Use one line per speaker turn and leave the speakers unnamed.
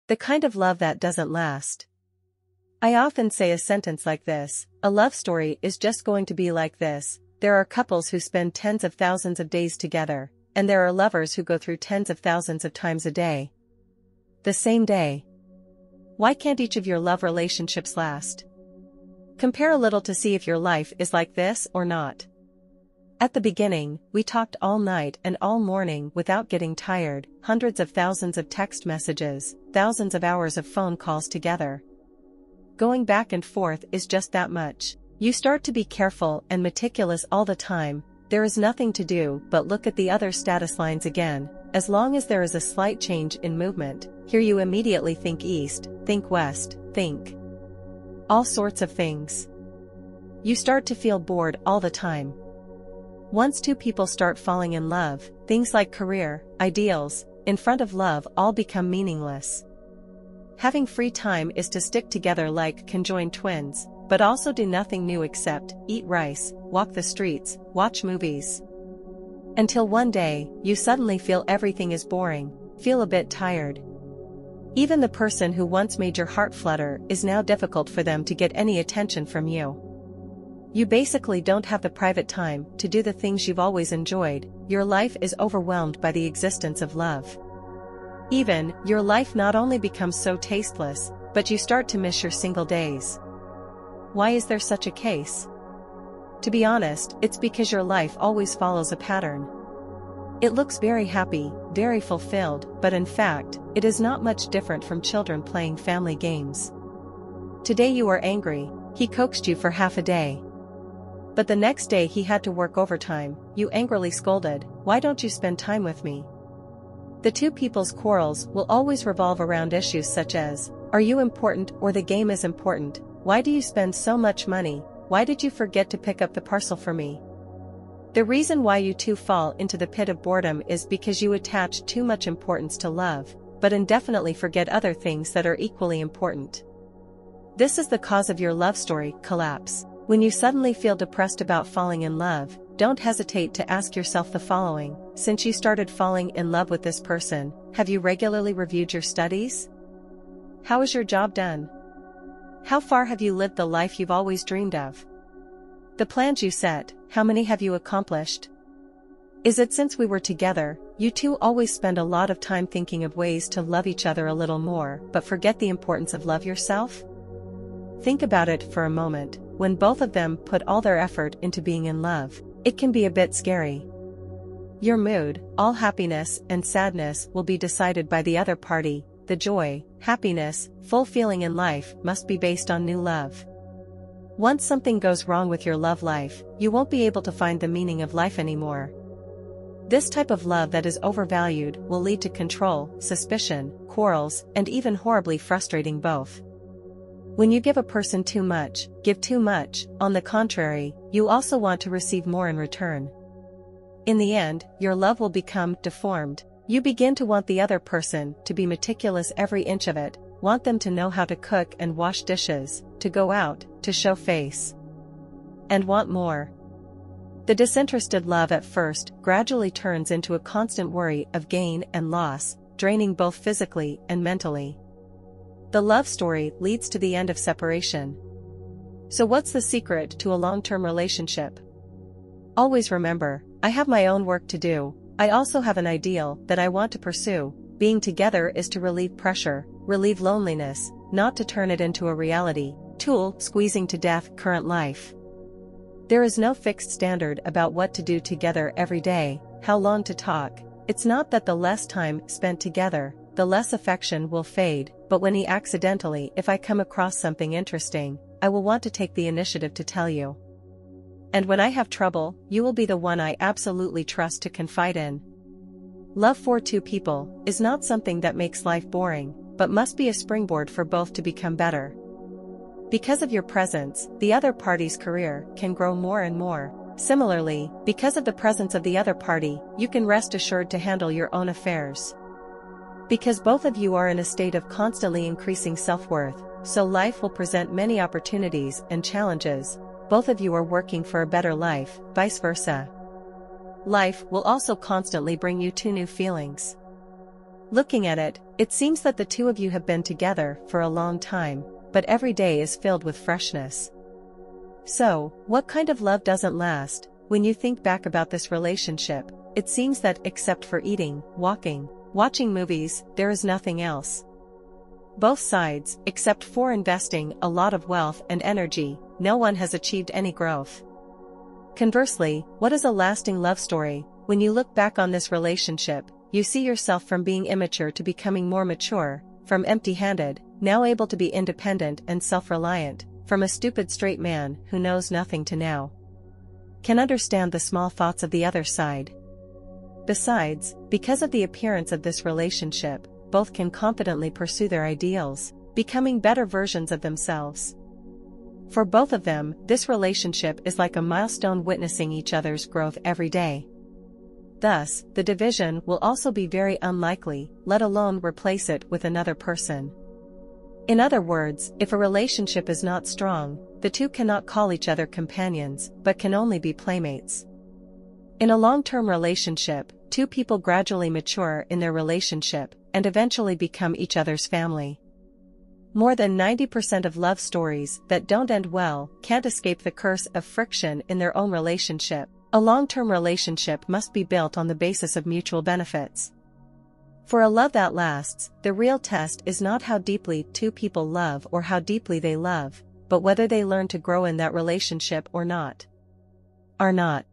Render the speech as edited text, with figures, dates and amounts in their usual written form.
The kind of love that doesn't last. I often say a sentence like this: a love story is just going to be like this. There are couples who spend tens of thousands of days together, and there are lovers who go through tens of thousands of times a day. The same day. Why can't each of your love relationships last? Compare a little to see if your life is like this or not. At the beginning, we talked all night and all morning without getting tired, hundreds of thousands of text messages, thousands of hours of phone calls together. Going back and forth is just that much. You start to be careful and meticulous all the time. There is nothing to do but look at the other status lines again. As long as there is a slight change in movement, here you immediately think east, think west, think all sorts of things. You start to feel bored all the time. Once two people start falling in love, things like career, ideals, in front of love all become meaningless. Having free time is to stick together like conjoined twins, but also do nothing new except eat rice, walk the streets, watch movies. Until one day, you suddenly feel everything is boring, feel a bit tired. Even the person who once made your heart flutter is now difficult for them to get any attention from you. You basically don't have the private time to do the things you've always enjoyed. Your life is overwhelmed by the existence of love. Even, your life not only becomes so tasteless, but you start to miss your single days. Why is there such a case? To be honest, it's because your life always follows a pattern. It looks very happy, very fulfilled, but in fact, it is not much different from children playing family games. Today you are angry, he coaxed you for half a day. But the next day he had to work overtime, you angrily scolded, "Why don't you spend time with me?" The two people's quarrels will always revolve around issues such as, are you important or the game is important? Why do you spend so much money? Why did you forget to pick up the parcel for me? The reason why you two fall into the pit of boredom is because you attach too much importance to love, but indefinitely forget other things that are equally important. This is the cause of your love story collapse. When you suddenly feel depressed about falling in love, don't hesitate to ask yourself the following: since you started falling in love with this person, have you regularly reviewed your studies? How is your job done? How far have you lived the life you've always dreamed of? The plans you set, how many have you accomplished? Is it since we were together, you two always spend a lot of time thinking of ways to love each other a little more but forget the importance of love yourself? Think about it for a moment. When both of them put all their effort into being in love, it can be a bit scary. Your mood, all happiness and sadness will be decided by the other party. The joy, happiness, full feeling in life must be based on new love. Once something goes wrong with your love life, you won't be able to find the meaning of life anymore. This type of love that is overvalued will lead to control, suspicion, quarrels, and even horribly frustrating both. When you give a person too much, give too much, on the contrary, you also want to receive more in return. In the end, your love will become deformed. You begin to want the other person to be meticulous every inch of it, want them to know how to cook and wash dishes, to go out, to show face. And want more. The disinterested love at first gradually turns into a constant worry of gain and loss, draining both physically and mentally. The love story leads to the end of separation. So what's the secret to a long-term relationship? Always remember, I have my own work to do. I also have an ideal that I want to pursue. Being together is to relieve pressure, relieve loneliness, not to turn it into a reality tool squeezing to death current life. There is no fixed standard about what to do together every day, how long to talk. It's not that the less time spent together, the less affection will fade, but when if I come across something interesting, I will want to take the initiative to tell you. And when I have trouble, you will be the one I absolutely trust to confide in. Love for two people is not something that makes life boring, but must be a springboard for both to become better. Because of your presence, the other party's career can grow more and more. Similarly, because of the presence of the other party, you can rest assured to handle your own affairs. Because both of you are in a state of constantly increasing self-worth, so life will present many opportunities and challenges. Both of you are working for a better life, vice versa. Life will also constantly bring you two new feelings. Looking at it, it seems that the two of you have been together for a long time, but every day is filled with freshness. So, what kind of love doesn't last? When you think back about this relationship, it seems that except for eating, walking, watching movies, there is nothing else. Both sides, except for investing a lot of wealth and energy, no one has achieved any growth. Conversely, what is a lasting love story? When you look back on this relationship, you see yourself from being immature to becoming more mature, from empty-handed, now able to be independent and self-reliant, from a stupid straight man who knows nothing to now can understand the small thoughts of the other side. Besides, because of the appearance of this relationship, both can confidently pursue their ideals, becoming better versions of themselves. For both of them, this relationship is like a milestone witnessing each other's growth every day. Thus, the division will also be very unlikely, let alone replace it with another person. In other words, if a relationship is not strong, the two cannot call each other companions, but can only be playmates. In a long-term relationship, two people gradually mature in their relationship, and eventually become each other's family. More than 90% of love stories that don't end well can't escape the curse of friction in their own relationship. A long-term relationship must be built on the basis of mutual benefits. For a love that lasts, the real test is not how deeply two people love or how deeply they love, but whether they learn to grow in that relationship or not. Are not.